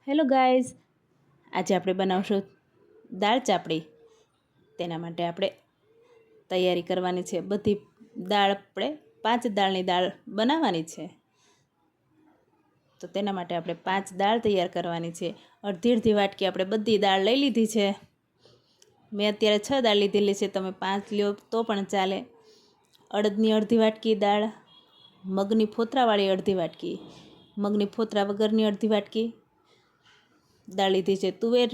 Hello guys, આજે આપણે બનાવશું દાળ ચાપડી. તેના માટે આપણે તૈયારી કરવાની છે. બધી દાળ આપણે 5 દાળની દાળ બનાવવાની છે. તો તેના માટે આપણે 5 દાળ તૈયાર કરવાની છે. અડધી વાટકી આપણે બધી દાળ લઈ લીધી છે. મેં અત્યારે 6 દાળ લીધેલી છે, તમે 5 લ્યો તો પણ ચાલે. અડદની અડધી વાટકી દાળ, મગની ફોતરાવાળી અડધી વાટકી, મગની ફોતરા વગરની અડધી વાટકી દાળ લીધી છે. તુવેર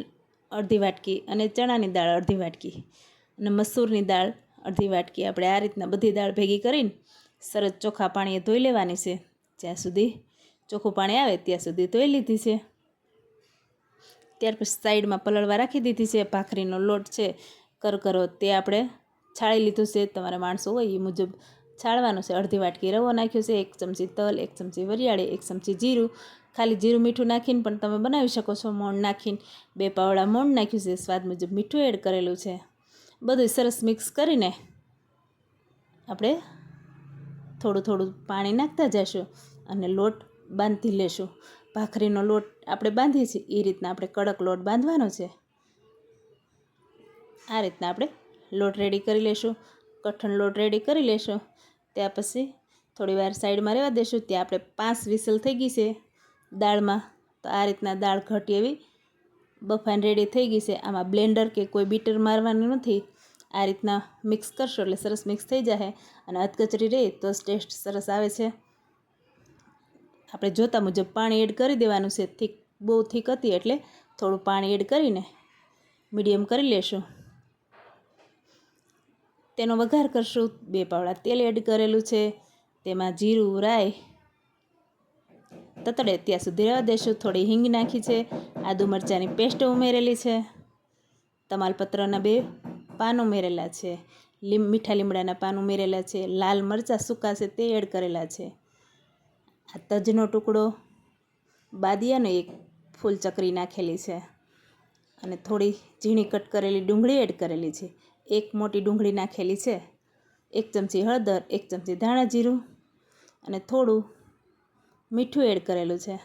અડધી વાટકી અને ચણાની દાળ અડધી વાટકી અને મસૂરની દાળ અડધી વાટકી. આપણે આ રીતના બધી દાળ ભેગી કરીને સરસ ચોખ્ખા પાણીએ ધોઈ લેવાની છે. જ્યાં સુધી ચોખ્ખું પાણી આવે ત્યાં સુધી ધોઈ લીધી છે. ત્યાર પછી સાઈડમાં પલળવા રાખી દીધી છે. ભાખરીનો લોટ છે કરકરો, તે આપણે છાળી લીધું છે. તમારે માણસો હોય એ મુજબ છાળવાનું છે. અડધી વાટકી રવો નાખ્યો છે, 1 ચમચી તલ, 1 ચમચી વરિયાળી, 1 ચમચી જીરું. ખાલી જીરું મીઠું નાખીને પણ તમે બનાવી શકો છો. મોણ નાખીને 2 પાવડા મોણ નાખ્યું છે. સ્વાદ મુજબ મીઠું એડ કરેલું છે. બધું સરસ મિક્સ કરીને આપણે થોડું થોડું પાણી નાખતા જઈશું અને લોટ બાંધી લેશું. ભાખરીનો લોટ આપણે બાંધીએ છીએ એ રીતના આપણે કડક લોટ બાંધવાનો છે. આ રીતના આપણે લોટ રેડી કરી લેશું. કઠણ લોટ રેડી કરી લેશું. ત્યાં પછી થોડી વાર સાઈડમાં રહેવા દેશું. ત્યાં આપણે 5 વિસલ થઈ ગઈ છે દાળમાં. તો આ રીતના દાળ ઘટી એવી બફાઈને રેડી થઈ ગઈ છે. આમાં બ્લેન્ડર કે કોઈ બીટર મારવાનું નથી. આ રીતના મિક્સ કરશો એટલે સરસ મિક્સ થઈ જશે અને અધકચરી રહે તો ટેસ્ટ સરસ આવે છે. આપણે જોતા મુજબ પાણી એડ કરી દેવાનું છે. બહુ થીક હતી એટલે થોડું પાણી એડ કરીને મીડિયમ કરી લેશું. તેનો વઘાર કરશું. 2 પાવડા તેલ એડ કરેલું છે. તેમાં જીરું, રાઈ તતડે ત્યાં સુધી રહેવા દેશું. થોડી હિંગ નાખી છે. આદુ મરચાંની પેસ્ટ ઉમેરેલી છે. તમાલપત્રના 2 પાન ઉમેરેલા છે. મીઠા લીમડાના પાન ઉમેરેલા છે. લાલ મરચાં સૂકા છે તે એડ કરેલા છે. આ તજનો ટુકડો, બાદિયાનો 1 ફૂલ ચકરી નાખેલી છે અને થોડી ઝીણી કટ કરેલી ડુંગળી એડ કરેલી છે. 1 મોટી ડુંગળી નાખેલી છે. 1 ચમચી હળદર, 1 ચમચી ધાણા જીરું અને થોડું મીઠું એડ કરેલું છે.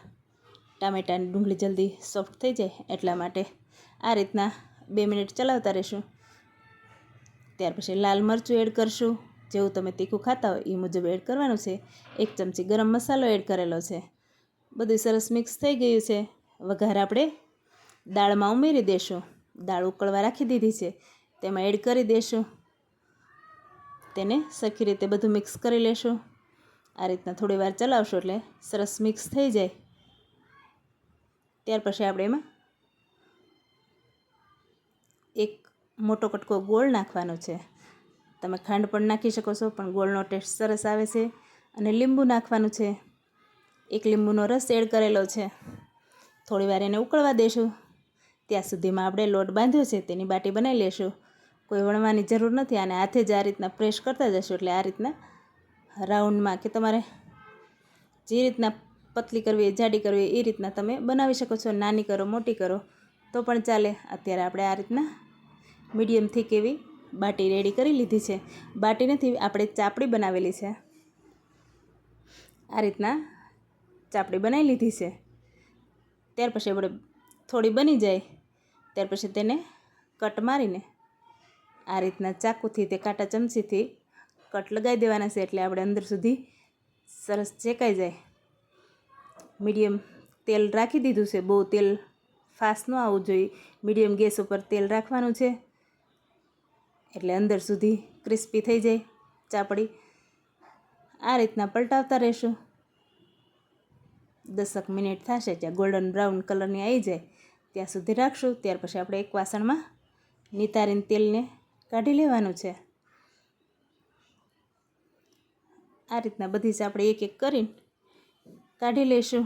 ટામેટાની ડુંગળી જલ્દી સોફ્ટ થઈ જાય એટલા માટે આ રીતના 2 મિનિટ ચલાવતા રહીશું. ત્યાર પછી લાલ મરચું એડ કરશું. જેવું તમે તીખું ખાતા હોય એ મુજબ એડ કરવાનું છે. 1 ચમચી ગરમ મસાલો એડ કરેલો છે. બધું સરસ મિક્સ થઈ ગયું છે. વઘાર આપણે દાળમાં ઉમેરી દઈશું. દાળ ઉકળવા રાખી દીધી છે, તેમાં એડ કરી દઈશું. તેને સરખી રીતે બધું મિક્સ કરી લેશું. આ રીતના થોડી વાર ચલાવશો એટલે સરસ મિક્સ થઈ જાય. ત્યાર પછી આપણે એમાં 1 મોટો કટકો ગોળ નાખવાનો છે. તમે ખાંડ પણ નાખી શકો છો, પણ ગોળનો ટેસ્ટ સરસ આવે છે. અને લીંબુ નાખવાનું છે. 1 લીંબુનો રસ એડ કરેલો છે. થોડી વાર એને ઉકળવા દઈશું. ત્યાં સુધીમાં આપણે લોટ બાંધ્યો છે તેની બાટી બનાવી લેશું. કોઈ વણવાની જરૂર નથી. અને હાથે જ આ રીતના પ્રેસ કરતા જશું એટલે આ રીતના રાઉન્ડમાં કે તમારે જે રીતના પતલી કરવી, જાડી કરવી એ રીતના તમે બનાવી શકો છો. નાની કરો, મોટી કરો તો પણ ચાલે. અત્યારે આપણે આ રીતના મીડિયમ થીક એવી બાટી રેડી કરી લીધી છે. બાટી નથી, આપણે ચાપડી બનાવેલી છે. આ રીતના ચાપડી બનાવી લીધી છે. ત્યાર પછી આપણે થોડી બની જાય ત્યાર પછી તેને કટ મારીને આ રીતના ચાકુથી તે કાંટા ચમચીથી કટ લગાવી દેવાના છે એટલે આપણે અંદર સુધી સરસ શેકાઈ જાય. મીડિયમ તેલ રાખી દીધું છે. બહુ તેલ ફાસ્ટ ન આવવું જોઈએ. મીડિયમ ગેસ ઉપર તેલ રાખવાનું છે એટલે અંદર સુધી ક્રિસ્પી થઈ જાય ચાપડી. આ રીતના પલટાવતા રહેશું. 10 મિનિટ થશે ત્યાં ગોલ્ડન બ્રાઉન કલરની આવી જાય ત્યાં સુધી રાખશું. ત્યાર પછી આપણે એક વાસણમાં નિતારીને તેલને કાઢી લેવાનું છે. આ રીતના બધી જ આપણે એક એક કરીને કાઢી લઈશું.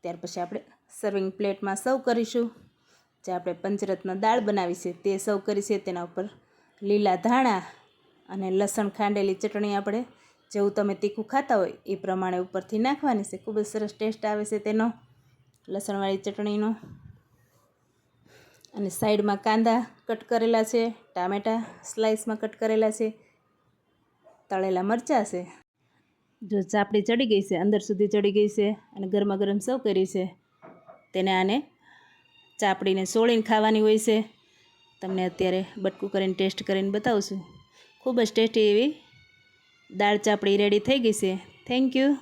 ત્યાર પછી આપણે સર્વિંગ પ્લેટમાં સર્વ કરીશું. જે આપણે પંચરત્ન દાળ બનાવી છે તે સર્વ કરી છે. તેના ઉપર લીલા ધાણા અને લસણ ખાંડેલી ચટણી આપણે જેવું તમે તીખું ખાતા હોય એ પ્રમાણે ઉપરથી નાખવાની છે. ખૂબ જ સરસ ટેસ્ટ આવે છે તેનો, લસણવાળી ચટણીનો. અને સાઈડમાં કાંદા કટ કરેલા છે, ટામેટાં સ્લાઇસમાં કટ કરેલા છે, તળેલા મરચાં છે. જો ચાપડી ચડી ગઈ છે, અંદર સુધી ચડી ગઈ છે અને ગરમા ગરમ સર્વ કરી છે. તેને આને ચાપડીને સોળીને ખાવાની હોય છે. તમને અત્યારે બટકું કરીને ટેસ્ટ કરીને બતાવું છું. ખૂબ જ ટેસ્ટી એવી દાળ ચાપડી રેડી થઈ ગઈ છે. Thank you.